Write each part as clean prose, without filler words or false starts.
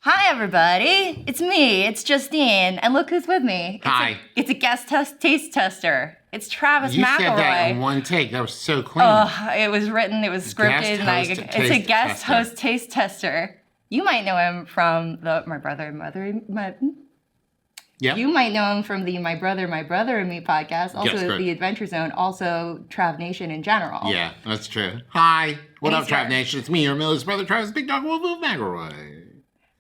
Hi, everybody. It's me. It's Justine. And look who's with me. Hi. It's a guest taste tester. It's Travis McElroy. You said that in one take. That was so clean. It was written. It was scripted. It's a guest host taste tester. You might know him from Yep. You might know him from the My Brother and Me podcast, also the Adventure Zone, also Trav Nation in general. Yeah, that's true. Hi. What up, Trav Nation? It's me, your Miller's brother, Travis Big Dog Wolf of McElroy.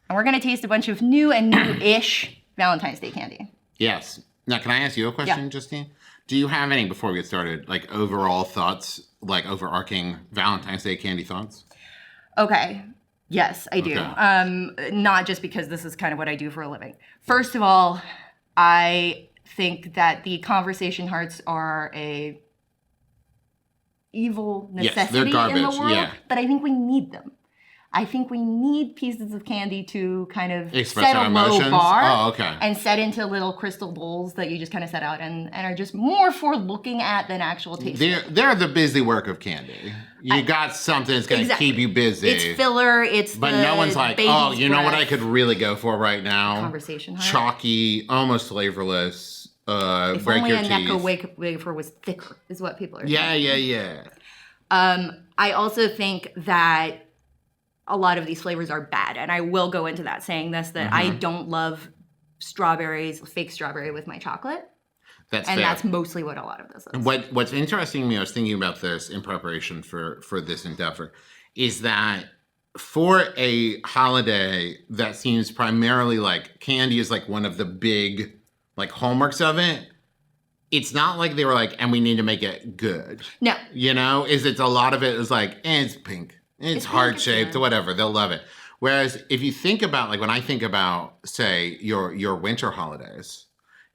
And we're going to taste a bunch of new and new-ish Valentine's Day candy. Yes. Now, can I ask you a question, Justine? Do you have any, before we get started, like overall thoughts, like overarching Valentine's Day candy thoughts? Okay. Yes, I do. Not just because this is kind of what I do for a living. First of all, I think that the conversation hearts are a evil necessity in the world, but I think we need them. I think we need pieces of candy to kind of set a low bar and set into little crystal bowls that you just kind of set out and are just more for looking at than actual tasting. They're the busy work of candy. You got something that's going to keep you busy. It's filler. But no one's like, oh, you know what I could really go for right now? Conversation heart. Chalky, almost flavorless. If break only your a teeth. Necco wafer was thicker, is what people are saying. Yeah. I also think that a lot of these flavors are bad, and I will go into that saying this, that I don't love fake strawberry with my chocolate. That's mostly what a lot of this is. What's interesting to me, I was thinking about this in preparation for this endeavor, is that for a holiday that seems primarily like candy is like one of the big like hallmarks of it, it's not like they were like, and we need to make it good. No. You know, it's a lot of it is like, it's pink. It's heart-shaped or whatever. They'll love it. Whereas if you think about, like when I think about, say, your winter holidays,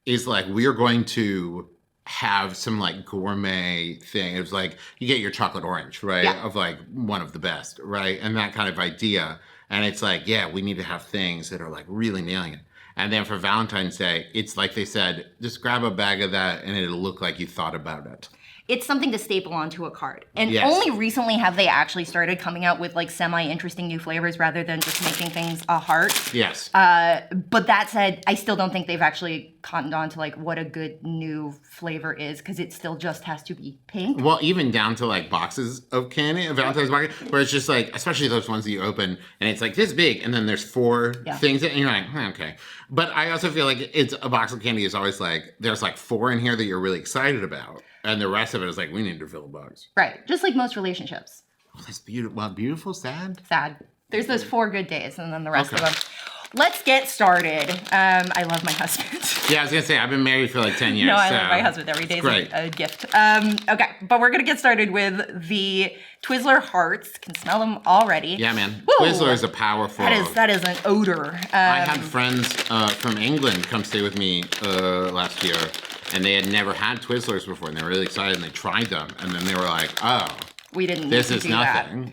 is like we're going to have some like gourmet thing. It's like you get your chocolate orange, right? Yeah. Of like one of the best, right? And that kind of idea. And it's like, yeah, we need to have things that are like really nailing it. And then for Valentine's Day, it's like they said, just grab a bag of that and it'll look like you thought about it. It's something to staple onto a card. And only recently have they actually started coming out with like semi-interesting new flavors rather than just making things a heart. Yes. But that said, I still don't think they've actually cottoned on to like what a good new flavor is, because it still just has to be pink. Well, even down to like boxes of candy, Valentine's market, where it's just like, especially those ones that you open and it's like this big and then there's 4 things and you're like, okay. But I also feel like it's a box of candy is always like, there's like 4 in here that you're really excited about. And the rest of it is like, we need to fill a box. Right. Just like most relationships. Oh, that's beautiful. Well, beautiful, sad? Sad. There's those 4 good days and then the rest of them. Let's get started. I love my husband. Yeah, I was going to say, I've been married for like 10 years. No, I love my husband. Every day is a gift. Okay, but we're going to get started with the Twizzler hearts. Can smell them already. Yeah, man. Woo! Twizzler is a powerful... That is an odor. I had friends from England come stay with me last year. And they had never had Twizzlers before, and they were really excited, and they tried them, and then they were like, "Oh, we didn't. This is nothing."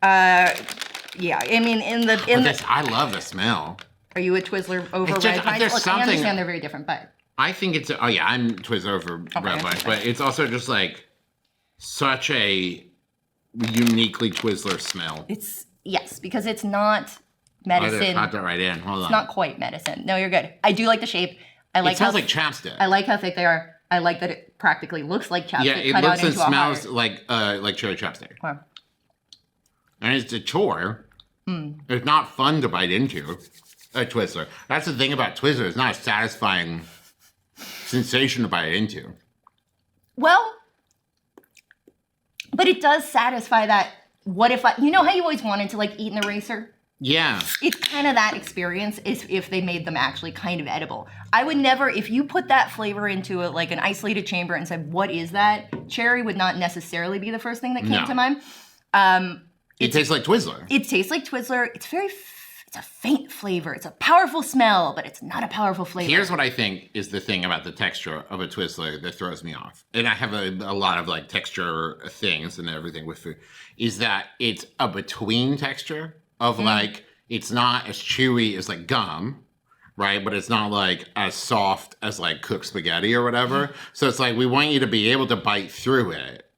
Yeah, I mean, I love the smell. Are you a Twizzler over red vines? Look, I understand they're very different, but I think it's. Oh yeah, I'm Twizzler over red vines, but it's also just like such a uniquely Twizzler smell. Yes, because it's not medicine. I just popped it right in. Hold on. It's not quite medicine. No, you're good. I do like the shape. It smells like chapstick. I like how thick they are. I like that it practically looks like chapstick. Yeah, it looks and smells like cherry chapstick. Wow. And it's a chore. It's not fun to bite into a Twizzler. That's the thing about Twizzler. It's not a satisfying sensation to bite into. Well, but it does satisfy that. What if you know how you always wanted to like eat an eraser? Yeah. It's kind of that experience if they made them actually kind of edible. I would never, if you put that flavor into like an isolated chamber and said, what is that? Cherry would not necessarily be the first thing that came to mind. It tastes like Twizzler. It tastes like Twizzler. It's a faint flavor. It's a powerful smell, but it's not a powerful flavor. Here's what I think is the thing about the texture of a Twizzler that throws me off. And I have a lot of like texture things and everything with food. Is that it's a between texture. Of like, it's not as chewy as like gum, right? But it's not like as soft as like cooked spaghetti or whatever. So it's like, we want you to be able to bite through it,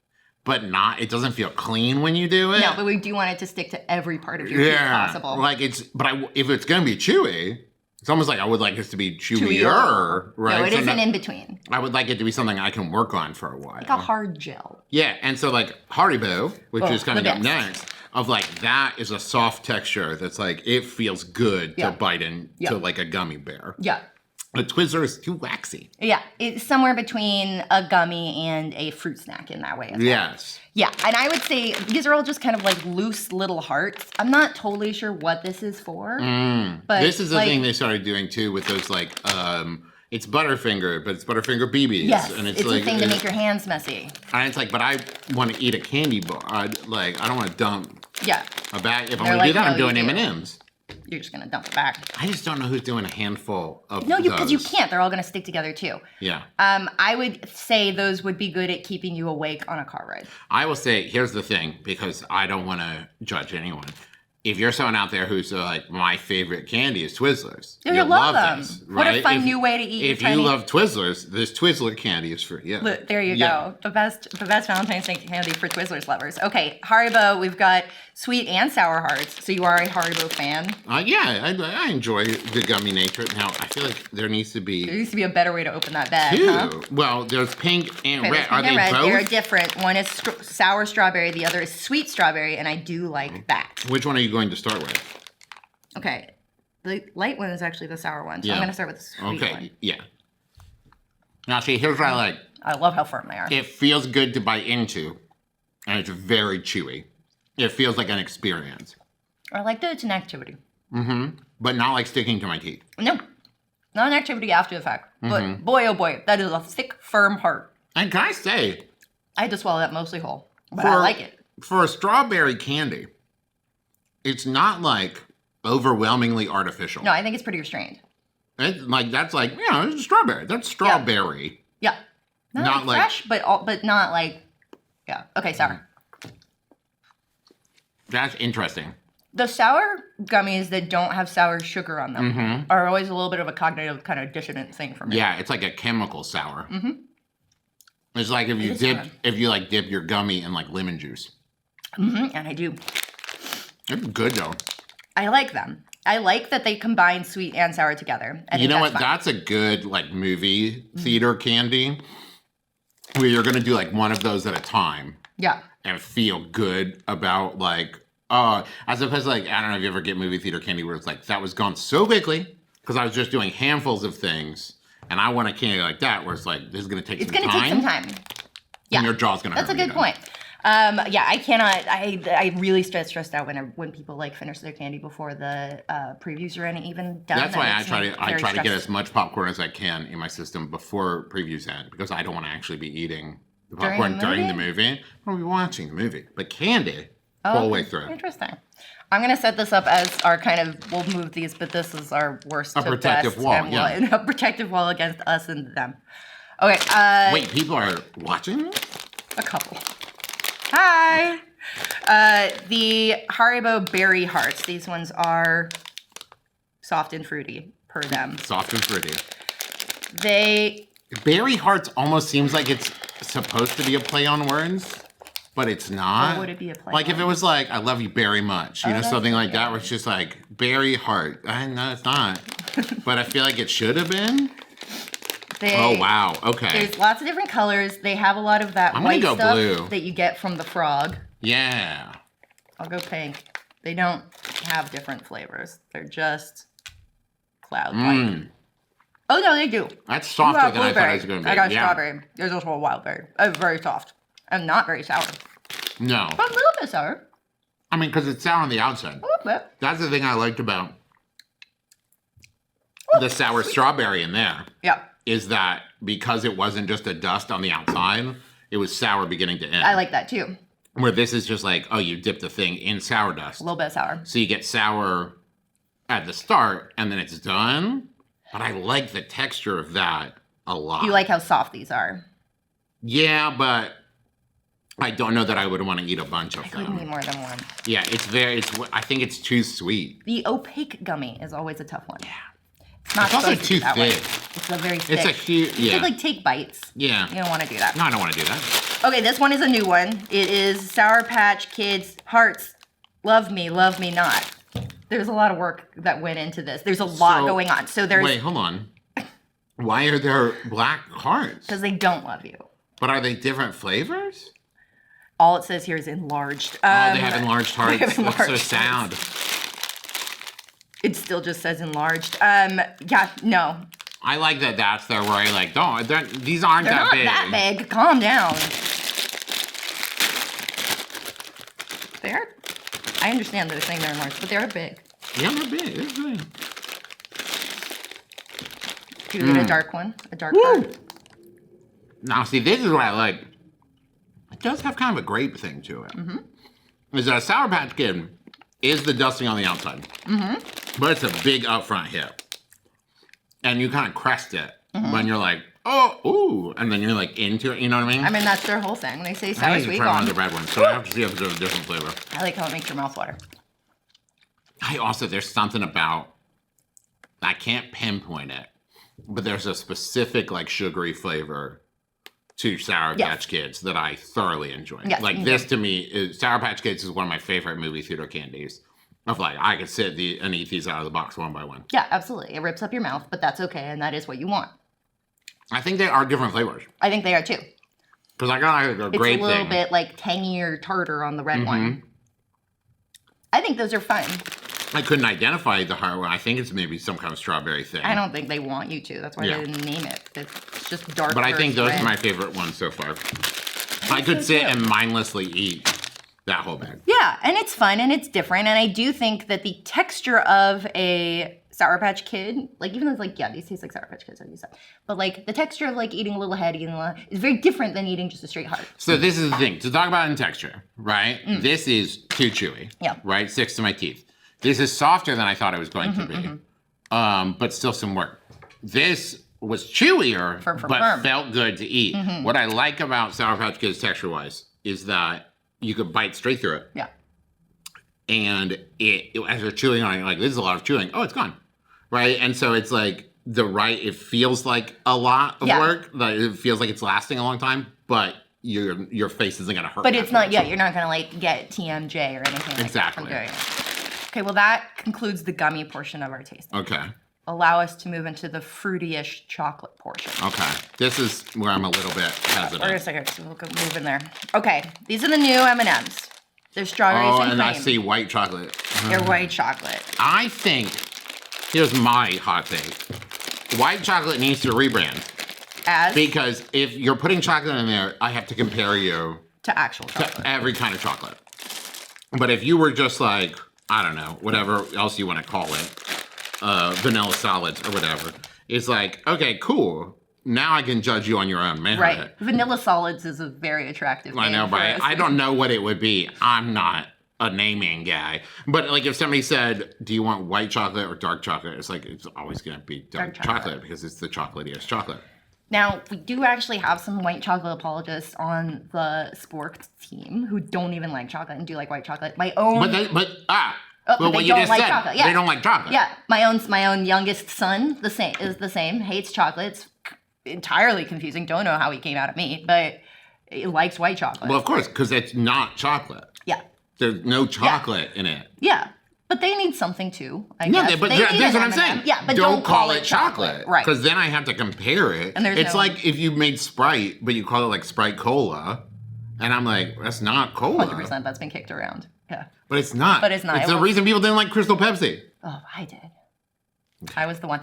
but it doesn't feel clean when you do it. No, but we do want it to stick to every part of your teeth possible. Like if it's going to be chewy, it's almost like I would like this to be chewier, right? No, it isn't in between. I would like it to be something I can work on for a while. Like a hard gel. Yeah, and so like Haribo, which is coming up next, of like that is a soft texture that's like, it feels good to bite into like a gummy bear. Yeah. The Twizzler is too waxy. Yeah, it's somewhere between a gummy and a fruit snack in that way. Yes. Yeah, and I would say these are all just kind of like loose little hearts. I'm not totally sure what this is for. But this is the thing they started doing too with those like, it's Butterfinger, but it's Butterfinger BBs. Yes, and it's like, a thing to make your hands messy. And it's like, but I want to eat a candy bar. I don't want to dump a bag. If I'm going to do that, I'm doing M&Ms. You're just going to dump it back. I just don't know who's doing a handful of those. No, because you can't. They're all going to stick together too. Yeah. I would say those would be good at keeping you awake on a car ride. I will say, here's the thing, because I don't want to judge anyone. If you're someone out there who's like, my favorite candy is Twizzlers, you'll love them. this, right? What a fun new way to eat. If you love Twizzlers, this Twizzler candy is for you. Look, there you go. The best Valentine's Day candy for Twizzlers lovers. Okay, Haribo, we've got sweet and sour hearts. So you are a Haribo fan? Yeah, I enjoy the gummy nature. Now, I feel like there needs to be a better way to open that bag, huh? Well, there's pink and red. Are they red. both? They're different. One is sour strawberry. The other is sweet strawberry, and I do like that. Which one are you going to start with? Okay, the light one is actually the sour one, so I'm going to start with the sweet one. Okay, yeah. Now, see, here's what I like. I love how firm they are. It feels good to bite into, and it's very chewy. It feels like an experience. I like that it's an activity. But not like sticking to my teeth. No, not an activity after the fact. But boy, oh boy, that is a thick, firm heart. And can I say, I had to swallow that mostly whole, but I like it. For a strawberry candy, it's not like overwhelmingly artificial. No, I think it's pretty restrained. That's like, it's strawberry. That's strawberry. Yeah. Not like fresh, but not like, Okay, sour. That's interesting. The sour gummies that don't have sour sugar on them are always a little bit of a cognitive kind of dissonant thing for me. Yeah, it's like a chemical sour. It's like if you dip your gummy in like lemon juice. And I do. It's good though. I like them. I like that they combine sweet and sour together. You know what? That's a good like movie theater candy where you're gonna do like one of those at a time. Yeah. And feel good about like, as opposed to like, I don't know if you ever get movie theater candy where it's like, that was gone so quickly because I was just doing handfuls of things. And I want a candy like that where it's like, this is gonna take some time. It's gonna take some time. Yeah. And your jaw's gonna hurt. That's a good point. I cannot. I really get stressed out when people like finish their candy before the previews are even done. That's why I try to get as much popcorn as I can in my system before previews end because I don't want to actually be eating the popcorn during the movie. I'll be watching the movie, but candy the whole way through. Interesting. I'm gonna set this up as our kind of. We'll move these, but this is our worst. A protective wall. And a protective wall against us and them. Okay. Wait, people are watching? A couple. Hi. The Haribo Berry Hearts. These ones are soft and fruity per them. Soft and fruity. Berry Hearts almost seems like it's supposed to be a play on words, but it's not. Or would it be a play like if it was like, I love you very much, something like that, where it's just like, Berry Heart. No, it's not. But I feel like it should have been. Oh, wow. Okay. There's lots of different colors. They have a lot of that white stuff that you get from the frog. Yeah. I'll go pink. They don't have different flavors. They're just cloud white. Oh, no, they do. That's softer than I thought it was going to be. I got strawberry. There's also a wild berry. Very soft. And not very sour. No. But a little bit sour. I mean, because it's sour on the outside. A little bit. That's the thing I liked about the sour strawberry in there. Yeah. Is that because it wasn't just a dust on the outside, it was sour beginning to end. I like that too. Where this is just like, you dipped the thing in sour dust. A little bit sour. So you get sour at the start and then it's done. But I like the texture of that a lot. You like how soft these are. Yeah, but I don't know that I would want to eat a bunch of them. I couldn't eat more than one. Yeah, I think it's too sweet. The opaque gummy is always a tough one. Yeah. It's also too thick. It's a very thick. It's a huge, You could take bites. Yeah. You don't want to do that. No, I don't want to do that. Okay, this one is a new one. It is Sour Patch Kids Hearts. Love me not. There's a lot of work that went into this. There's a lot going on. So there's... Wait, hold on. Why are there black hearts? Because they don't love you. But are they different flavors? All it says here is enlarged. They have enlarged hearts. That's so sad. It still just says enlarged. Yeah, no. I like that that's their worry. Like, these aren't They're that not big. that big. Calm down. I understand they're saying they're enlarged, but they're big. Yeah, they're big. They're big. Do you get a dark one? A dark heart? Now, see, this is what I like. It does have kind of a grape thing to it. Is that a Sour Patch Kid is the dusting on the outside. But it's a big upfront hit. And you kind of crest it when you're like, oh, ooh. And then you're like into it, you know what I mean? I mean, that's their whole thing. They say sour, sweet, try one of the red ones, so I have to see if it's a different flavor. I like how it makes your mouth water. There's something about, I can't pinpoint it, but there's a specific like sugary flavor to Sour Patch Kids that I thoroughly enjoy. Yes, like this to me, Sour Patch Kids is one of my favorite movie theater candies. Of like, I could sit and eat these out of the box one by one. Yeah, absolutely. It rips up your mouth, but that's okay, and that is what you want. I think they are different flavors. I think they are too. Because I got a grape thing. It's a little bit like tangier, tartar on the red one. I think those are fun. I couldn't identify the heart one. I think it's maybe some kind of strawberry thing. I don't think they want you to. That's why they didn't name it. It's just dark. But I think those are my favorite ones so far. I could sit and mindlessly eat that whole bag. Yeah, and it's fun and it's different. And I do think that the texture of a Sour Patch Kid, like even though it's like, yeah, these taste like Sour Patch Kids, as you said. But like the texture of like eating a little head, is very different than eating just a straight heart. So this is the thing. To talk about in texture, right? This is too chewy. Yeah. Right? Sticks to my teeth. This is softer than I thought it was going to be. But still some work. This was chewier, but felt good to eat. What I like about Sour Patch Kids texture-wise is that you could bite straight through it. Yeah. And as you're chewing on it, you're like, this is a lot of chewing. Oh, it's gone. Right? And so it's like it feels like a lot of work. Like it feels like it's lasting a long time, but your face isn't going to hurt. But it's not, you're not going to like get TMJ or anything like that from doing it. Okay, well that concludes the gummy portion of our tasting. Okay. Allow us to move into the fruity-ish chocolate portion. Okay. This is where I'm a little bit hesitant. Wait a second, so we'll move in there. Okay, these are the new M&Ms. They're strawberries and cream. I see white chocolate. They're white chocolate. I think, here's my hot take. White chocolate needs to rebrand. Because if you're putting chocolate in there, I have to compare you to actual chocolate. To every kind of chocolate. But if you were just like, I don't know, whatever else you want to call it, vanilla solids or whatever, it's like, okay, cool. Now I can judge you on your own merit. Right. Vanilla solids is a very attractive name. I know, but I don't know what it would be. I'm not a naming guy. But like if somebody said, do you want white chocolate or dark chocolate? It's like, it's always going to be dark chocolate because it's the chocolatiest chocolate. Now, we do actually have some white chocolate apologists on the Sporked team who don't even like chocolate and do like white chocolate. My own... But what you just said, chocolate. Yeah. They don't like chocolate. Yeah, my own youngest son is the same, hates chocolate. It's entirely confusing. Don't know how he came out at me, but he likes white chocolate. Well, of course, because it's not chocolate. Yeah. There's no chocolate in it. Yeah. But they need something too, I guess. But that's what I'm saying. Yeah, but don't call it chocolate. Right. Because then I have to compare it. And it's like if you made Sprite, but you call it like Sprite Cola. And I'm like, that's not cola. 100%, that's been kicked around. Yeah. But it's not. But it's not. It's the reason people didn't like Crystal Pepsi. Oh, I did. I was the one.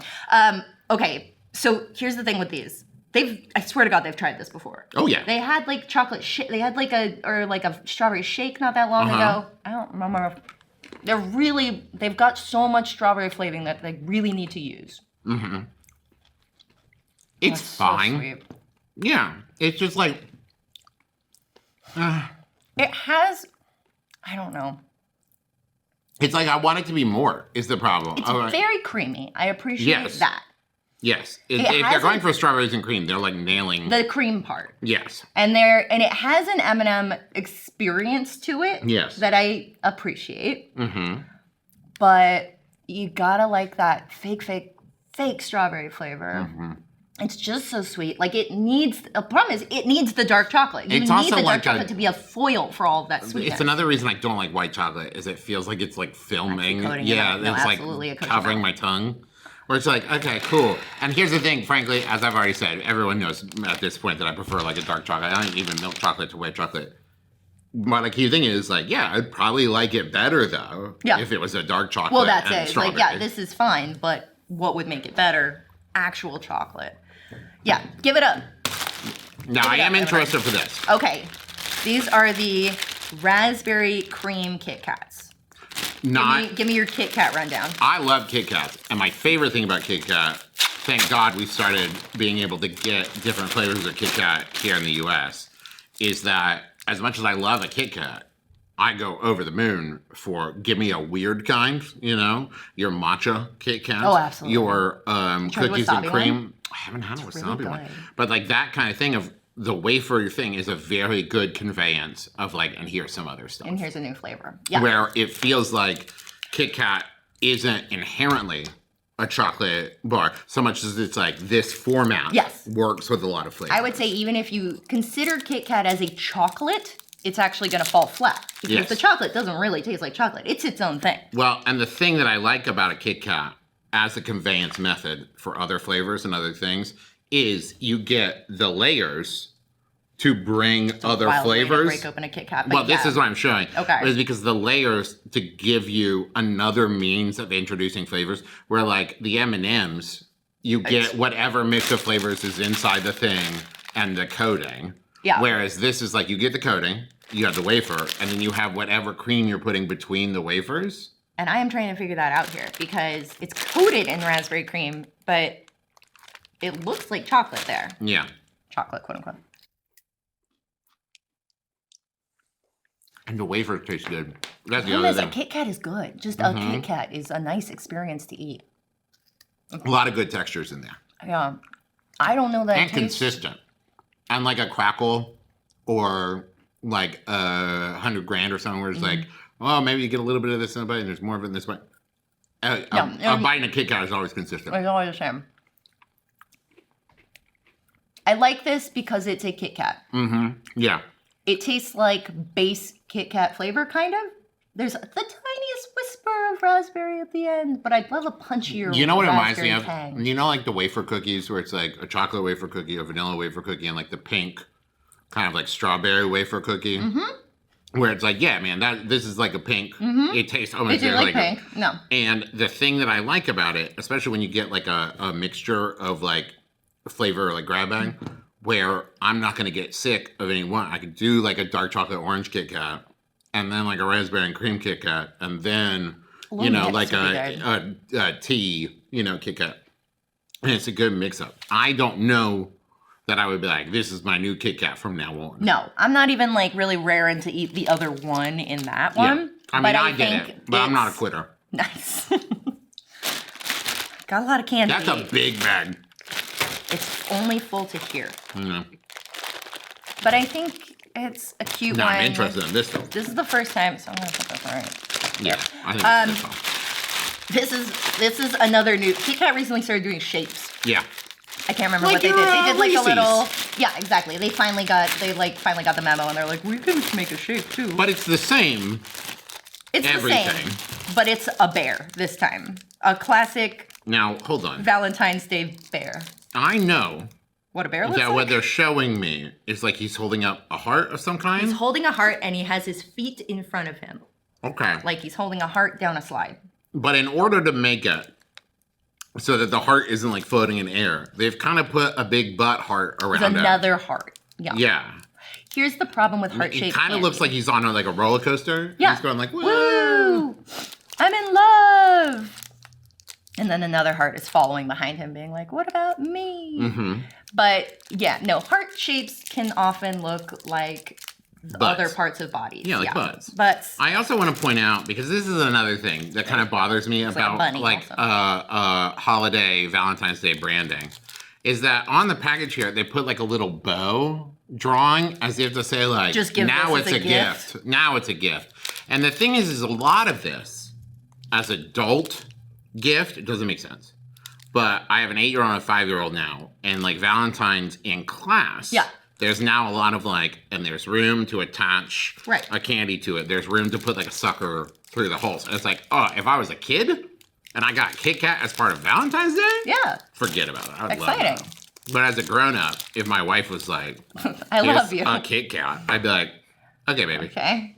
Okay, so here's the thing with these. I swear to God, they've tried this before. Oh, yeah. They had like chocolate shake. They had like a strawberry shake not that long ago. I don't remember. They've got so much strawberry flavoring that they really need to use. Mm-hmm. It's fine. So sweet. Yeah. It's just like... It has... I don't know. It's like I want it to be more, is the problem. It's very creamy. I appreciate that. Yes. If they're going for strawberries and cream, they're like nailing... the cream part. Yes. And it has an M&M experience to it. Yes. That I appreciate. Mm-hmm. But you gotta like that fake strawberry flavor. Mm-hmm. It's just so sweet. Like the problem is it needs the dark chocolate. You It's need also the like dark chocolate to be a foil for all of that sweetness. It's another reason I don't like white chocolate is it feels like it's like filming. Yeah, it's like covering my tongue. Where it's like, okay, cool. And here's the thing, frankly, as I've already said, everyone knows at this point that I prefer like a dark chocolate. I don't even milk chocolate to white chocolate. But the key thing is like, yeah, I'd probably like it better though if it was a dark chocolate. Well, that's it. It's like, yeah, this is fine, but what would make it better? Actual chocolate. Yeah, give it up. Now, I am interested for this. Okay. These are the raspberry cream Kit Kats. Give me your Kit Kat rundown. I love Kit Kats. And my favorite thing about Kit Kat, thank God we started being able to get different flavors of Kit Kat here in the US, is that as much as I love a Kit Kat, I go over the moon for give me a weird kind, you know? Your matcha Kit Kat. Oh, absolutely. Your cookies and cream. One? I haven't had a wasabi one. But like that kind of thing of the wafer thing is a very good conveyance of like, and here's some other stuff. And here's a new flavor. Yeah. Where it feels like Kit Kat isn't inherently a chocolate bar so much as it's like this format works with a lot of flavor. I would say even if you consider Kit Kat as a chocolate, it's actually going to fall flat because the chocolate doesn't really taste like chocolate. It's its own thing. Well, and the thing that I like about a Kit Kat as a conveyance method for other flavors and other things is you get the layers to bring other flavors. Break open a Kit Kat. Well, this is what I'm showing. Okay. Is because the layers to give you another means of introducing flavors. Where like the M&Ms, you get whatever mix of flavors is inside the thing and the coating. Yeah. Whereas this is like you get the coating, you have the wafer, and then you have whatever cream you're putting between the wafers. And I am trying to figure that out here because it's coated in raspberry cream, but it looks like chocolate there. Yeah. Chocolate, quote unquote. And the wafer tastes good. That's the other thing. A Kit Kat is good. Just a Kit Kat is a nice experience to eat. A lot of good textures in there. Yeah. I don't know that and consistent. And like a crackle or like 100 grand or something where it's like, oh, maybe you get a little bit of this in a bite and there's more of it in this bite. A bite in a Kit Kat is always consistent. It's always the same. I like this because it's a Kit Kat. Yeah. It tastes like base Kit Kat flavor, kind of. There's the tiniest whisper of raspberry at the end, but I'd love a punchier You know what it reminds me of? tang. You know like the wafer cookies where it's like a chocolate wafer cookie, a vanilla wafer cookie, and like the pink kind of like strawberry wafer cookie? Where it's like, yeah, man, this is like a pink. It tastes almost like pink. No. And the thing that I like about it, especially when you get like a mixture of like flavor like grab bag, where I'm not going to get sick of any one. I could do like a dark chocolate orange Kit Kat, and then like a raspberry and cream Kit Kat, and then, you know, like a tea, you know, Kit Kat. And it's a good mix up. I don't know that I would be like, this is my new Kit Kat from now on. No, I'm not even like really raring to eat the other one in that one. Yeah. I mean, I get it, but I'm not a quitter. Nice. Got a lot of candy. That's a big bag. It's only full to here. But I think it's a cute one. I'm interested in this though. This is the first time, so I'm gonna put this right. Yeah, I think this is another new. Kit Kat recently started doing shapes. Yeah. I can't remember what they did. They did like Reese's. A little. Yeah, exactly. They finally got the memo, and they're like, we can make a shape too. But it's the same. It's everything. The same, but it's a bear this time. A classic. Now hold on. Valentine's Day bear. I know. What a bear looks like? What they're showing me is like he's holding up a heart of some kind. He's holding a heart and he has his feet in front of him. Okay. Like he's holding a heart down a slide. But in order to make it so that the heart isn't like floating in air, they've kind of put a big butt heart around it. Another heart. Yeah. Yeah. Here's the problem with heart-shaped It kind of looks like he's on like a roller coaster. Yeah. He's going like, woo! I'm in love! And then another heart is following behind him being like, what about me? But yeah, no, heart shapes can often look like other parts of bodies. Yeah, like butts. Butts. I also want to point out, because this is another thing that kind of bothers me about holiday Valentine's Day branding, is that on the package here, they put like a little bow drawing as if to say like, just give now it's a gift. Now it's a gift. And the thing is a lot of this, as adult gift, it doesn't make sense. But I have an 8-year-old and a 5-year-old now. And like Valentine's in class. Yeah. There's now a lot of like, and there's room to attach a candy to it. There's room to put like a sucker through the holes. And it's like, oh, if I was a kid and I got Kit Kat as part of Valentine's Day? Yeah. Forget about it. I would Exciting. love that. But as a grown-up, if my wife was like, I love you. A Kit Kat, I'd be like, okay, baby. Okay.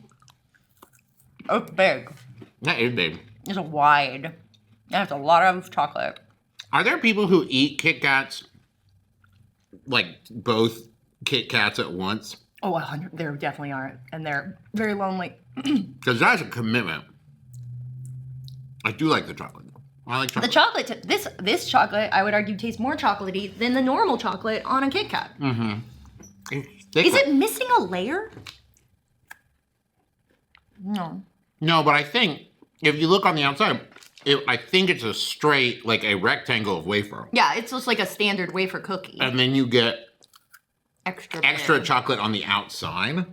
Oh, big. That is big. It's wide. And it's a lot of chocolate. Are there people who eat Kit Kats, like both Kit Kats at once? Oh, 100. There definitely are. And they're very lonely. Because that's a commitment. I do like the chocolate. I like chocolate. The chocolate, this chocolate, I would argue, tastes more chocolatey than the normal chocolate on a Kit Kat. Mm-hmm. Is it missing a layer? No. No, but I think if you look on the outside, I think it's a straight, like a rectangle of wafer. Yeah, it's just like a standard wafer cookie. And then you get extra chocolate on the outside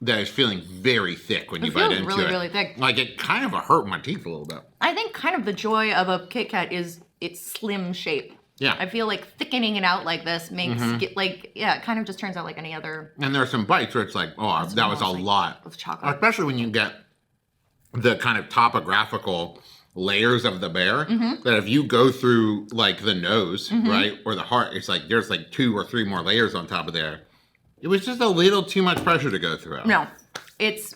that is feeling very thick when you bite into it. It feels really thick. Like it kind of hurt my teeth a little bit. I think kind of the joy of a Kit Kat is its slim shape. Yeah. I feel like thickening it out like this makes it like, it kind of just turns out like any other. And there are some bites where it's like, oh, that was a lot. Of chocolate. Especially when you get the kind of topographical layers of the bear, that if you go through like the nose, right, or the heart, it's like there's like 2 or 3 more layers on top of there. It was just a little too much pressure to go through. No, it's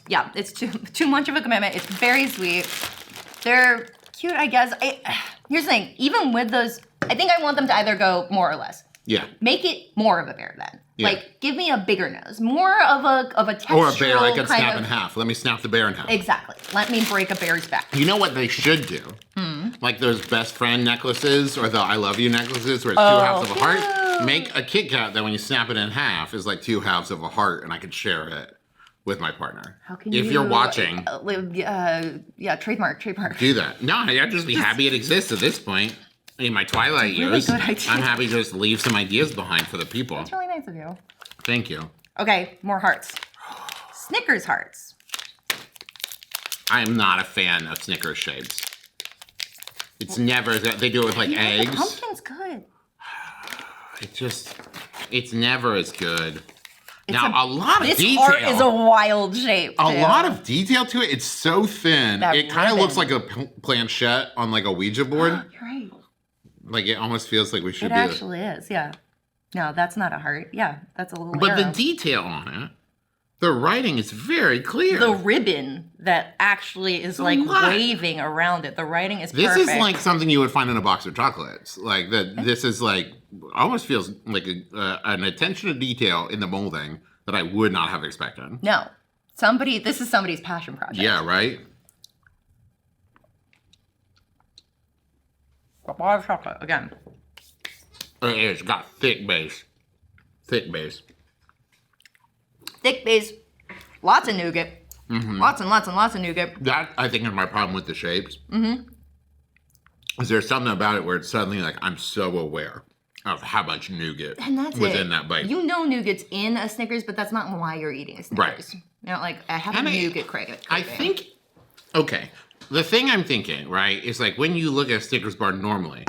too much of a commitment. It's very sweet. They're cute, I guess. Here's the thing, even with those, I think I want them to either go more or less. Yeah. Make it more of a bear then. Yeah. Like, give me a bigger nose, more of a textural Or a bear I could kind snap of, in half. Let me snap the bear in half. Exactly. Let me break a bear's back. You know what they should do? Like those best friend necklaces or the I love you necklaces where it's 2 halves of a heart. Make a Kit Kat that when you snap it in half is like 2 halves of a heart and I could share it with my partner. How can if you're watching. Yeah, trademark. Do that. No, I'd just be happy it exists at this point. In my twilight years, good idea. I'm happy to just leave some ideas behind for the people. That's really nice of you. Thank you. Okay, more hearts. Snickers hearts. I am not a fan of Snickers shapes. It's never, they do it with like eggs. The pumpkin's good. It's never as good. Now, a lot of this detail. heart is a wild shape. A lot of detail to it. It's so thin. It kind of looks like a planchette on like a Ouija board. You're right. Like it almost feels like we should be. It actually is, yeah. No, that's not a heart. Yeah, that's a little But arrow. the detail on it, the writing is very clear. The ribbon that actually is like waving around it. The writing is perfect. This is like something you would find in a box of chocolates. Like that. This is like almost feels like an attention to detail in the molding that I would not have expected. No, this is somebody's passion project. Yeah, right. A lot of chocolate again. It's got thick base. Thick base. Thick base. Lots of nougat. Lots and lots and lots of nougat. That, I think, is my problem with the shapes. Is there something about it where it's suddenly like, I'm so aware of how much nougat within that bite. You know nougat's in a Snickers, but that's not why you're eating a Snickers. Right. You know, like, I have a nougat craving. I think, okay, the thing I'm thinking, right, is like when you look at a Snickers bar normally,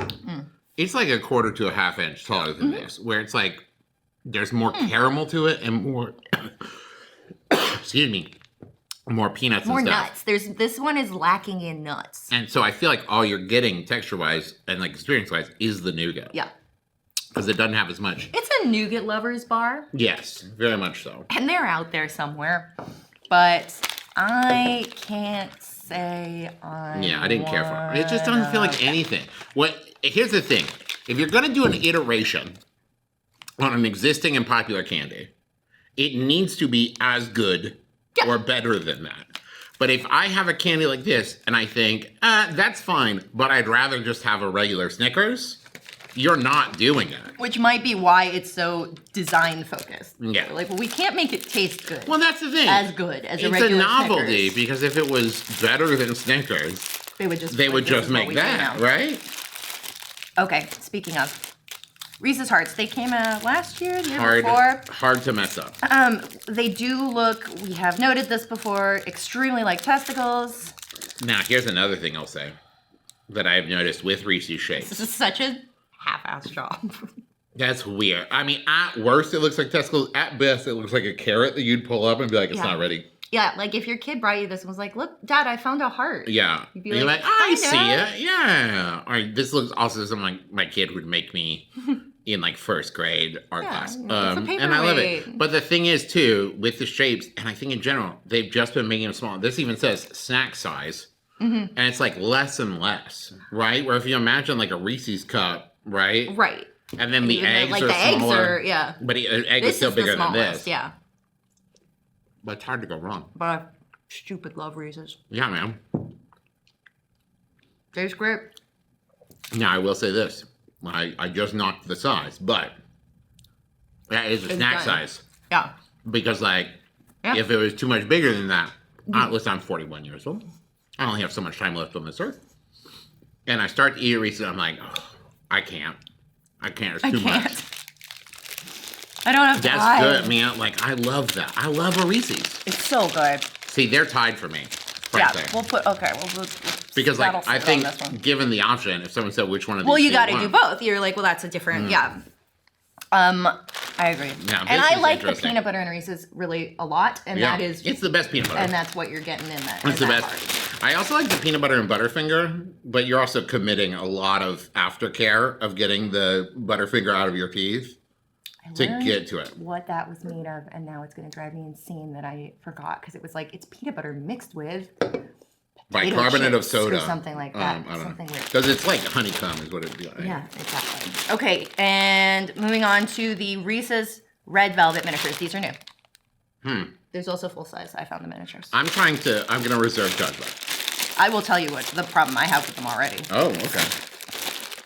it's like a 1/4 to a 1/2 inch taller than this, where it's like, there's more caramel to it and more, excuse me, more peanuts and stuff. More nuts. This one is lacking in nuts. And so I feel like all you're getting texture-wise and like experience-wise is the nougat. Yeah. Because it doesn't have as much. It's a nougat lover's bar. Yes, very much so. And they're out there somewhere. But I can't say I didn't care for it. It just doesn't feel like anything. Here's the thing. If you're going to do an iteration on an existing and popular candy, it needs to be as good or better than that. But if I have a candy like this and I think, that's fine, but I'd rather just have a regular Snickers, you're not doing it. Which might be why it's so design focused. Yeah. Like, well, we can't make it taste good. Well, that's the thing. As good as a regular It's a novelty Snickers. because if it was better than Snickers, they would just make that, right? Okay, speaking of Reese's Hearts, they came out last year, the year before. Hard to mess up. They do look, we have noted this before, extremely like testicles. Now, here's another thing I'll say. that I've noticed with Reese's shapes. This is such a half-assed job. That's weird. I mean, at worst, it looks like testicles. At best, it looks like a carrot that you'd pull up and be like, it's not ready. Yeah, like if your kid brought you this and was like, look, Dad, I found a heart. Yeah. You'd be you're like, "Hi, I see Dad." it. Yeah. Or this looks also something like my kid would make me in like first grade art class. It's a And I love paperweight. it. But the thing is, too, with the shapes, and I think in general, they've just been making them small. This even says snack size. And it's like less and less, right? Where if you imagine like a Reese's cup, right? Right. And then the eggs like are the smaller. eggs are, yeah. But the egg This is still is the bigger than smallest, this. yeah. But it's hard to go wrong. But I stupid love Reese's. Yeah, man. Tastes great. Now, I will say this. I just knocked the size, but that is a snack done. size. Yeah. Because, like, if it was too much bigger than that, listen, I'm 41 years old. I only have so much time left on this earth. And I start to eat Reese's, I'm like, oh, I can't. It's too much. I don't have That's time. good, man. Like, I love that. I love a Reese's. It's so good. See, they're tied for me. Yeah, we'll put, okay. We'll Because, like, that'll I sit on this one. think, given the option, if someone said which one of these Well, you do got to want, do both. You're like, well, that's a different, I agree. Yeah, and this I is like the interesting. peanut butter and Reese's really a lot, and that is it's the best peanut butter. and that's what you're getting in that. It's the best. I also like the peanut butter and Butterfinger, but you're also committing a lot of aftercare of getting the Butterfinger out of your teeth to get to it. What that was made of, and now it's going to drive me insane that I forgot because it was like it's peanut butter mixed with Bicarbonate of chips soda. or something like that. I don't something know. weird. Because it's like honeycomb is what it'd be like. Yeah, exactly. Okay, and moving on to the Reese's Red Velvet miniatures. These are new. There's also full size. I found the miniatures. I'm going to reserve judgment. I will tell you what the problem I have with them already. Oh, okay.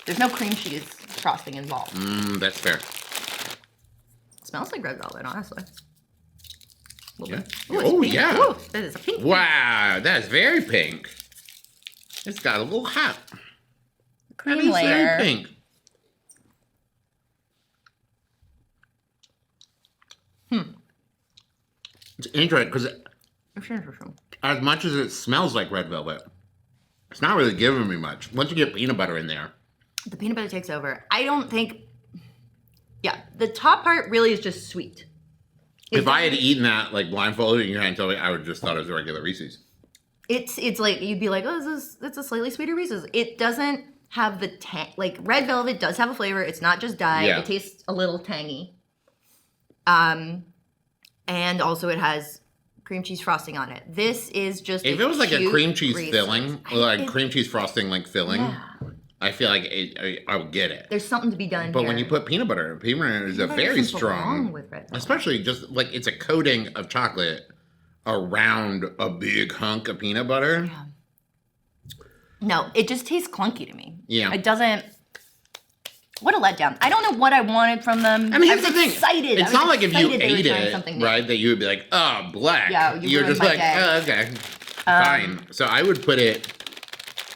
There's no cream cheese frosting involved. That's fair. It smells like red velvet, honestly. Yeah. Ooh, it's Oh, pink. yeah. Ooh, that is a pink. Wow, that's very pink. It's got a little hat. Cream That is layer. very pink. It's interesting because as much as it smells like red velvet, it's not really giving me much. Once you get peanut butter in there. The peanut butter takes over. I don't think... Yeah, the top part really is just sweet. If I had eaten that like blindfolded and you hadn't told me, I would have just thought it was a regular Reese's. It's like, you'd be like, oh, it's a slightly sweeter Reese's. It doesn't have the like red velvet does have a flavor. It's not just dye. Yeah. It tastes a little tangy. And also it has cream cheese frosting on it. This is just If it was like a cream cheese Reese's. filling, or like cream cheese frosting like filling, I feel like I would get it. There's something to be done But here. when you put peanut butter is a very doesn't belong strong, with red velvet. especially just like it's a coating of chocolate around a big hunk of peanut butter. Yeah. No, it just tastes clunky to me. Yeah. It doesn't... What a letdown. I don't know what I wanted from them. I mean, I here's was the thing. excited. It's not like if you they were ate trying it, something new. right, that you would be like, oh, black. Yeah, you You're ruined just my like, day. oh, okay, fine. So I would put it,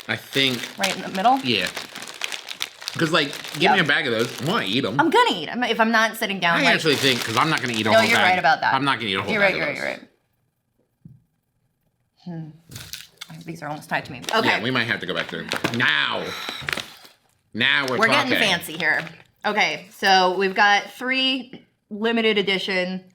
I think, Right in the middle? yeah. Because, like, give me a bag of those. I want to eat them. I'm gonna eat. If I'm not sitting down. I like, actually think, because I'm not going to eat a No, whole bag. you're right about that. I'm not going to eat a whole You're bag right, of you're those. right. These are almost tied to me. Okay. Yeah, we might have to go back there. Now we're We're talking. getting fancy here. Okay, so we've got 3 limited edition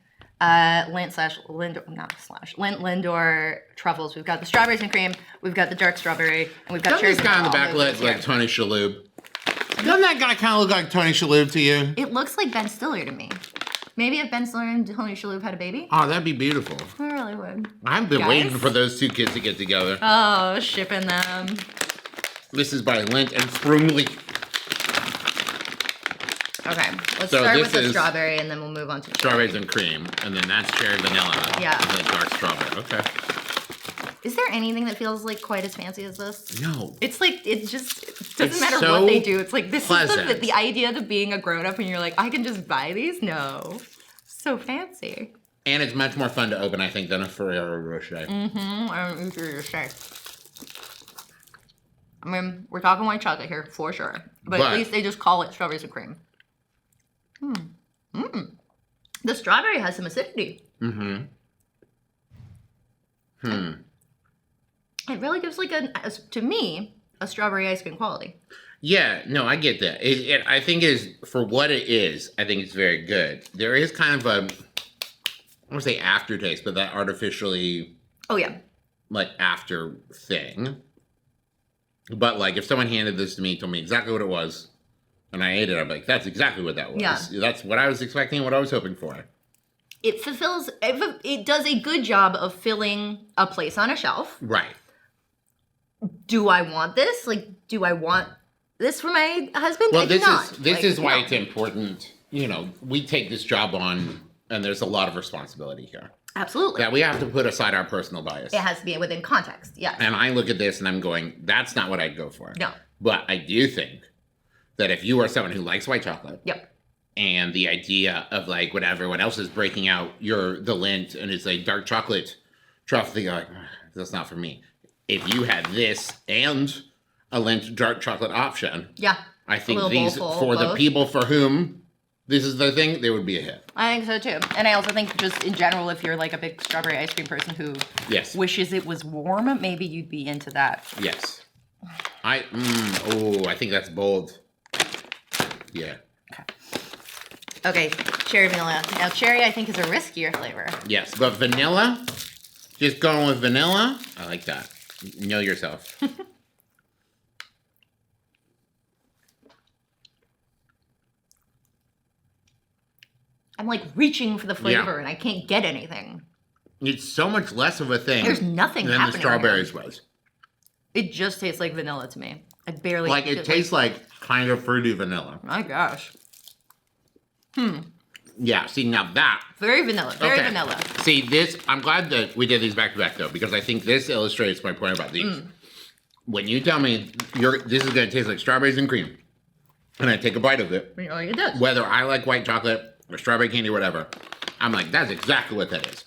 Lindt Lindor truffles. We've got the strawberries and cream. We've got the dark strawberry, and we've got Doesn't cherry this guy on the vanilla. back All look those like here. Tony Shalhoub? Doesn't that guy kind of look like Tony Shalhoub to you? It looks like Ben Stiller to me. Maybe if Ben Stiller and Tony Shalhoub had a baby, Oh, that'd be beautiful. I really would. I've been Guys? waiting for those 2 kids to get together. Oh, shipping them. This is by Lindt and Sprumley. Okay, let's So start this with the is strawberry, and then we'll move on to Strawberries and cream, and then that's cherry vanilla. Yeah. And then dark strawberry. Okay. Is there anything that feels like quite as fancy as this? No. It's like, it doesn't It's matter so what they do. It's like, this is pleasant. the idea of being a grown-up and you're like, I can just buy these? No. So fancy. And it's much more fun to open, I think, than a Ferrero Rocher. I'm eager to say. I mean, we're talking white chocolate here, for sure. But at least they just call it strawberries and cream. The strawberry has some acidity. It really gives like to me, a strawberry ice cream quality. Yeah, no, I get that. I think it is, for what it is, I think it's very good. There is kind of a, I want to say aftertaste, but that artificially, oh yeah, like after thing. But like if someone handed this to me, told me exactly what it was, and I ate it, I'm like, that's exactly what that was. Yeah. That's what I was expecting, what I was hoping for. It does a good job of filling a place on a shelf. Right. Do I want this? Like, do I want this for my husband? Well, I do not. this is why it's important. You know, we take this job on, and there's a lot of responsibility here. Absolutely. That we have to put aside our personal bias. It has to be within context, yes. And I look at this and I'm going, that's not what I'd go for. No. But I do think that if you are someone who likes white chocolate, yep, and the idea of like when everyone else is breaking out the Lindt and it's like dark chocolate truffle, you're like, that's not for me. If you had this and a Lindt dark chocolate option, yeah, I think these for the people for whom this is the thing, they would be a hit. I think so too. And I also think just in general, if you're like a big strawberry ice cream person who wishes it was warm, maybe you'd be into that. Yes. I think that's bold. Yeah. Okay, cherry vanilla. Now cherry I think is a riskier flavor. Yes, but vanilla, just going with vanilla, I like that. Know yourself. I'm like reaching for the flavor and I can't get anything. It's so much less of a thing. There's nothing than happening the strawberries was. It just tastes like vanilla to me. I barely like it tastes like kind of fruity vanilla. My gosh. Yeah, see now that very vanilla. Very vanilla. See this, I'm glad that we did these back to back though, because I think this illustrates my point about these. When you tell me this is gonna taste like strawberries and cream, and I take a bite of it, it does. Whether I like white chocolate or strawberry candy or whatever, I'm like, that's exactly what that is.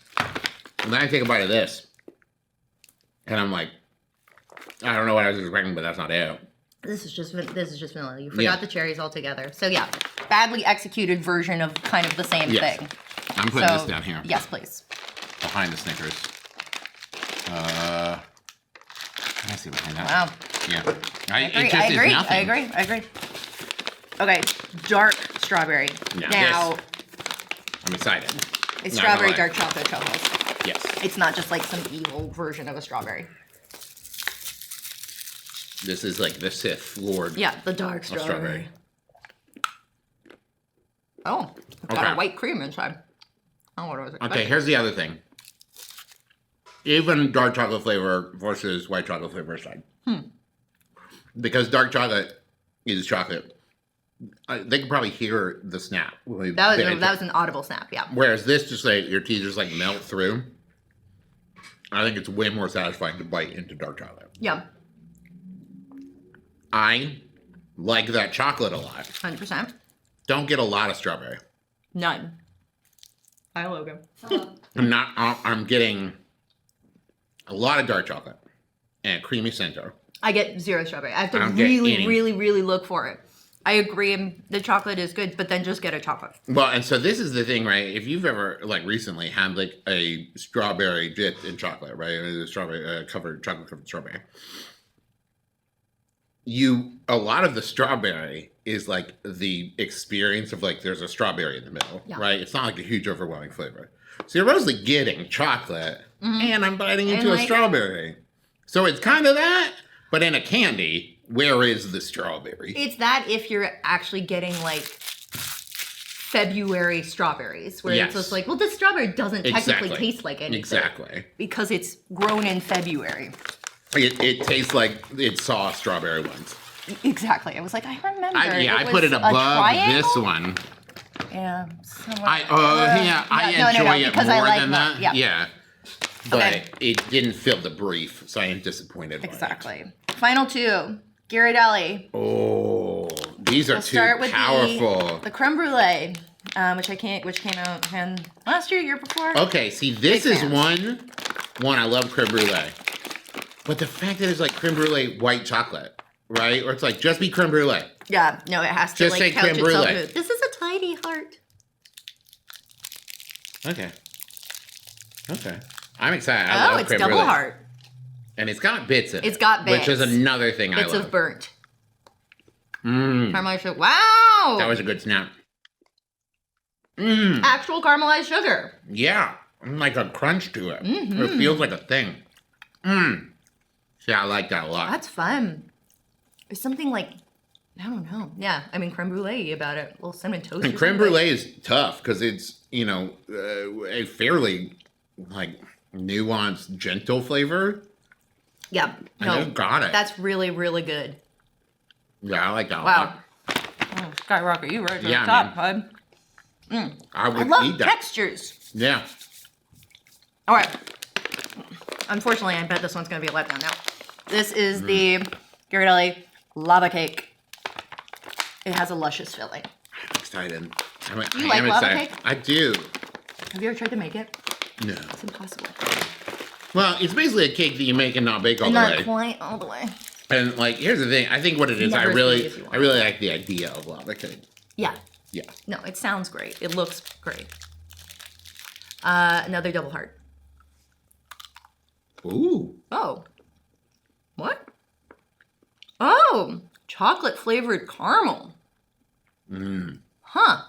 And then I take a bite of this, and I'm like, I don't know what I was expecting, but that's not it. This is just vanilla. You forgot the cherries altogether. So yeah, badly executed version of kind of the same thing. I'm putting this down here. Yes, please. Behind the Snickers. I see behind that. Wow. Yeah. I agree. Okay, dark strawberry. Now, I'm excited. It's strawberry dark chocolate truffles. Yes. It's not just like some evil version of a strawberry. This is like the Sith Lord. Yeah, the dark strawberry. Oh, it's got a white cream inside. Oh, what was it? Okay, here's the other thing. Even dark chocolate flavor versus white chocolate flavor aside. Because dark chocolate is chocolate. They can probably hear the snap. That was an audible snap, yeah. Whereas this just like, your teeth just like melt through. I think it's way more satisfying to bite into dark chocolate. Yeah. I like that chocolate a lot. 100%. Don't get a lot of strawberry. None. Hi, Logan. I'm getting a lot of dark chocolate and a creamy center. I get zero strawberry. I have to really look for it. I agree. The chocolate is good, but then just get a chocolate. Well, and so this is the thing, right? If you've ever like recently had like a strawberry dipped in chocolate, right? A strawberry chocolate covered strawberry. A lot of the strawberry is like the experience of like there's a strawberry in the middle, right? It's not like a huge overwhelming flavor. So you're mostly getting chocolate and I'm biting into a strawberry. So it's kind of that, but in a candy. Where is the strawberry? It's that if you're actually getting like February strawberries, where it's just like, well, this strawberry doesn't technically taste like anything. Exactly. Because it's grown in February. It tastes like it saw strawberry ones. Exactly. I was like, I remember. I put it above this one. Yeah. I enjoy it more than that. Yeah. But it didn't fill the brief, so I am disappointed by it. Exactly. Final two. Ghirardelli. Oh, these are too powerful. The creme brulee, which came out last year before. Okay, see, this is one I love creme brulee. But the fact that it's like creme brulee white chocolate, right? Or it's like, just be creme brulee. Yeah, no, it has to just say creme brulee. This is a tiny heart. Okay. I'm excited. I love it's creme double brulee. heart. And it's got bits in it. It's got bits. Which is another thing I love. Bits of burnt. Mmm. Caramelized sugar. Wow! That was a good snap. Actual caramelized sugar. Yeah. Like a crunch to it. It feels like a thing. Yeah, I like that a lot. That's fun. There's something like, I don't know. Yeah, I mean, creme brulee about it. A little cinnamon toast. And creme brulee is tough because it's, you know, a fairly, like, nuanced, gentle flavor. Yeah. I just got it. That's really, really good. Yeah, I like that a lot. Wow. Skyrocket you right to the Yeah, top, bud. I would love eat that. textures. Yeah. All right. Unfortunately, I bet this one's going to be a letdown now. This is the Ghirardelli lava cake. It has a luscious filling. I'm excited. I You like am lava excited. cake? I do. Have you ever tried to make it? No. It's impossible. Well, it's basically a cake that you make and not bake all the Not way. quite all the way. And like, here's the thing. I think what it is, I Never as really big as you want. like the idea of lava cake. Yeah. Yeah. No, it sounds great. It looks great. Another double heart. Ooh. Oh. What? Oh, chocolate flavored caramel. Huh.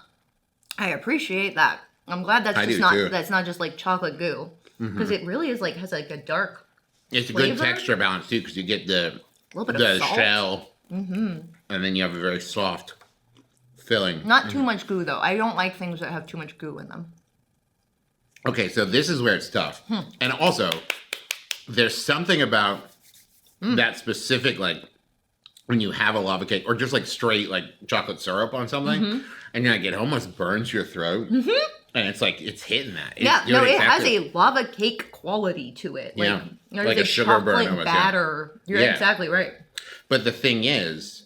I appreciate that. I'm glad that's I just do not too. that's not just like chocolate goo. Because it really is like has like a dark It's a flavor? good texture balance too, because you get the little bit of salt. shell, and then you have a very soft filling. Not too much goo though. I don't like things that have too much goo in them. Okay, so this is where it's tough. And also, there's something about that specific, like, when you have a lava cake, or just like straight, like, chocolate syrup on something, and you're like, it almost burns your throat. And it's like, it's hitting that. It's Yeah, no, doing it has exactly- a lava cake quality to it. Like, Yeah, there's like a sugar burn chocolate almost, yeah. batter. You're Yeah. exactly right. But the thing is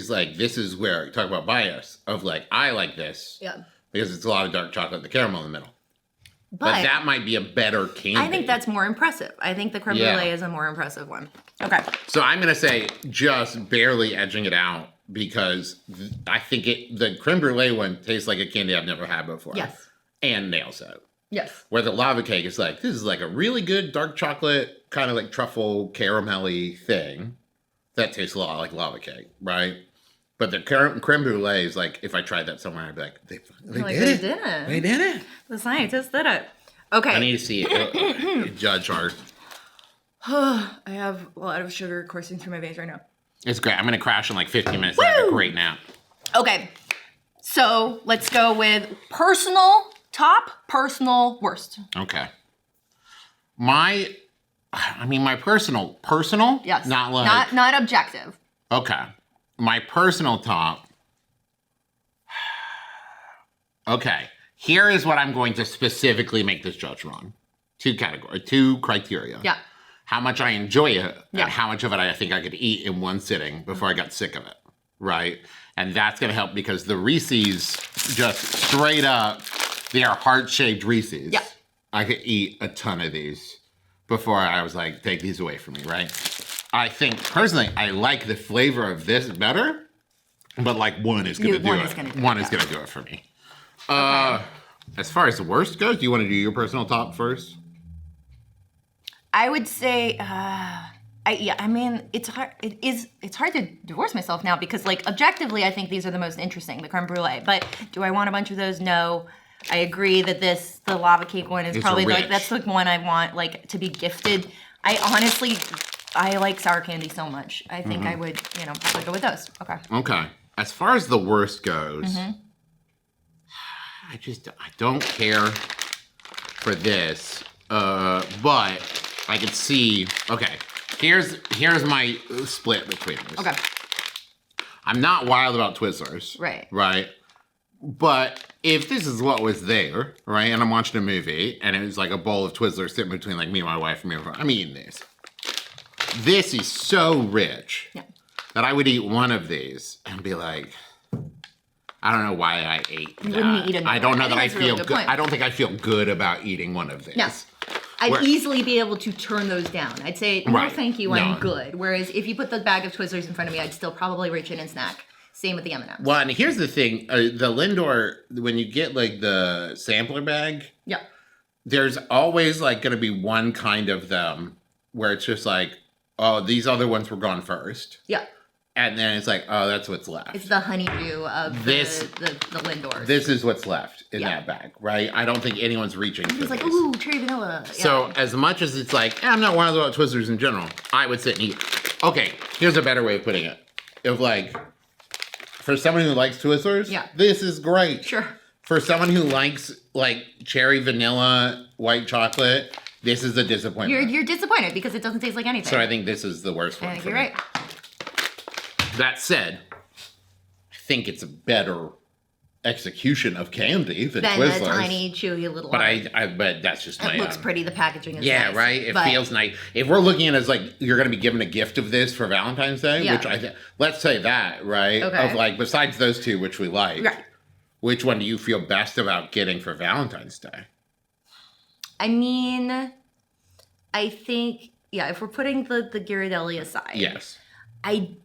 like, this is where you talk about bias, of like, I like this. Yeah. Because it's a lot of dark chocolate, the caramel in the middle. But But that might be a better candy. I think that's more impressive. I think the creme Yeah. brulee is a more impressive one. Okay. So I'm going to say just barely edging it out because I think the creme brulee one tastes like a candy I've never had before. Yes. And nails it. Yes. Where the lava cake is like, this is like a really good dark chocolate, kind of like truffle caramelly thing that tastes a lot like lava cake, right? But the creme brulee is like, if I tried that somewhere, I'd be like, they did it. They did it. The scientists did it. Okay. I need to see it. Judge our... I have a lot of sugar coursing through my veins right now. It's great. I'm going to crash in like 15 minutes and have a great nap. Okay. So let's go with personal top, personal worst. Okay. My personal, Yes. not like, not objective. okay. My personal top. Okay. Here is what I'm going to specifically make this judgment on. Two criteria. Yeah. How much I enjoy it Yeah. and how much of it I think I could eat in one sitting before I got sick of it. Right? And that's going to help because the Reese's, just straight up, they are heart-shaped Reese's. Yeah. I could eat a ton of these before I was like, take these away from me, right? I think, personally, I like the flavor of this better, but like one is going to do One it. is gonna do it, One is yeah. going to do it for me. As far as the worst goes, do you want to do your personal top first? I would say, I mean, it's hard. It's hard to divorce myself now because, like, objectively, I think these are the most interesting, the creme brulee. But do I want a bunch of those? No. I agree that the lava cake one is It's probably rich. like that's the one I want like to be gifted. I like sour candy so much. I think I would, I would go with those. Okay. Okay. As far as the worst goes, I don't care for this. But I can see. Okay. Here's my split between these. Okay. I'm not wild about Twizzlers. Right. Right. But if this is what was there, right, and I'm watching a movie, and it was like a bowl of Twizzlers sitting between like me and my wife and me, I'm eating this. This is so rich that I would eat one of these and be like, I don't know why I ate that. wouldn't eat another I don't know one. that I I think that's a really feel good good. point. I don't think I feel good about eating one of these. No. I'd Where- easily be able to turn those down. I'd say, no, Right. thank you, No. I'm good. Whereas if you put the bag of Twizzlers in front of me, I'd still probably reach in and snack. Same with the M&Ms. Well, and here's the thing. The Lindor, when you get like the sampler bag, Yeah. there's always like going to be one kind of them where it's just like, oh, these other ones were gone first. Yeah. And then it's like, oh, that's what's left. It's the honeydew of the Lindors. This is what's left in that bag, right? I don't think anyone's reaching for It's like, this. ooh, cherry vanilla. Yeah. So as much as it's like, I'm not wild about Twizzlers in general, I would sit and eat. Okay, here's a better way of putting it. If like, for someone who likes Twizzlers, this is great. Sure. For someone who likes like cherry vanilla, white chocolate, this is a disappointment. You're disappointed because it doesn't taste like anything. So I think this is the worst one. I think you're right. That said, I think it's a better execution of candy than Twizzlers. The tiny, chewy little. But that's just my. It looks pretty. The packaging is yeah, nice, right. It feels nice. If we're looking at it as like you're going to be given a gift of this for Valentine's Day, which let's say that, right? Okay. Of like besides those two, which we like, right. Which one do you feel best about getting for Valentine's Day? I mean, I think if we're putting the Ghirardelli aside, yes, I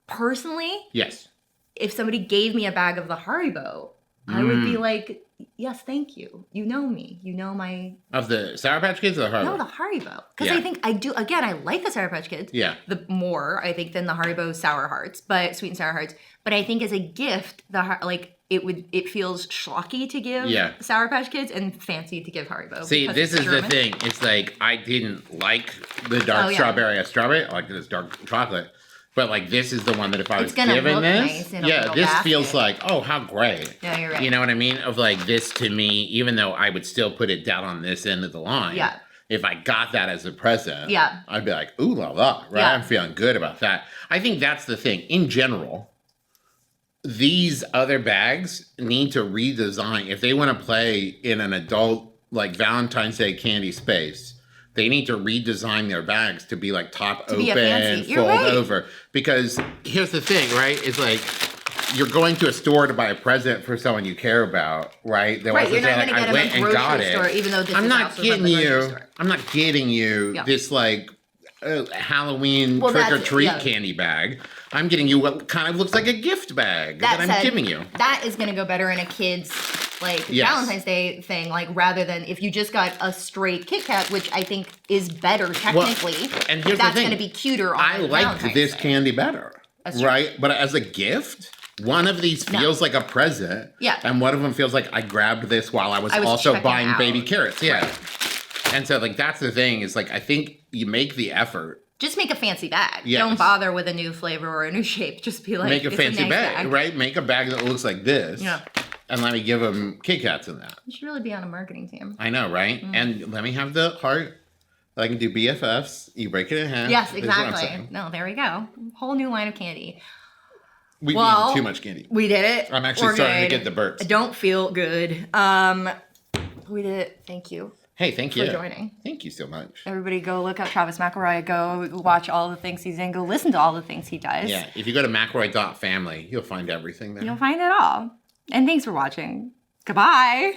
personally, yes, if somebody gave me a bag of the Haribo, I would be like, yes, thank you. You know me. You know my... Of the Sour Patch Kids or the Haribo? No, the Haribo. Because I think I do... Again, I like the Sour Patch Kids. Yeah. The more, I think, than the Haribo Sour Hearts. But Sweet and Sour Hearts. But I think as a gift, it feels schlocky to give Sour Patch Kids and fancy to give Haribo. See, this is the thing. It's like, I didn't like the dark strawberry. I like this dark chocolate. But like this is the one that if I was given this, this feels like, oh, how great. Yeah, you're right. You know what I mean? Of like this to me, even though I would still put it down on this end of the line. Yeah. If I got that as a present, yeah, I'd be like, ooh la la, right? Yeah. I'm feeling good about that. I think that's the thing. In general, these other bags need to redesign. If they want to play in an adult like Valentine's Day candy space, they need to redesign their bags to be like top open, fold over. Because here's the thing, right? It's like you're going to a store to buy a present for someone you care about, right? They right, you're not going to get them at a grocery store, even though this I'm is not also getting from the you. grocery store. I'm not getting you this like Halloween trick or treat candy bag. I'm getting you what kind of looks like a gift bag that I'm giving you. That is going to go better in a kid's Valentine's Day thing, rather than if you just got a straight Kit Kat, which I think is better technically. Well, and here's that's the thing. Going to be cuter on I like this candy better, right? But as a gift, one of these feels like a present. Yeah. And one of them feels like I grabbed this while I was also buying baby carrots. Yeah. Right. And so that's the thing is I think you make the effort. Just make a fancy bag. Yes. Don't bother with a new flavor or a new shape. Just be like, make a fancy nice bag, right? Make a bag that looks like this. Yeah. And let me give them Kit Kats in that. You should really be on a marketing team. I know, right? Mm. And let me have the heart. I can do BFFs. You break it in half. Yes, exactly. No, there we go. Whole new line of candy. We've eaten too much candy. We did it. I'm actually starting to get the burps. I don't feel good. We did it. Thank you. Hey, thank you for joining. Thank you so much. Everybody go look up Travis McElroy. Go watch all the things he's in. Go listen to all the things he does. Yeah, if you go to McElroy.family, you'll find everything there. You'll find it all. And thanks for watching. Goodbye.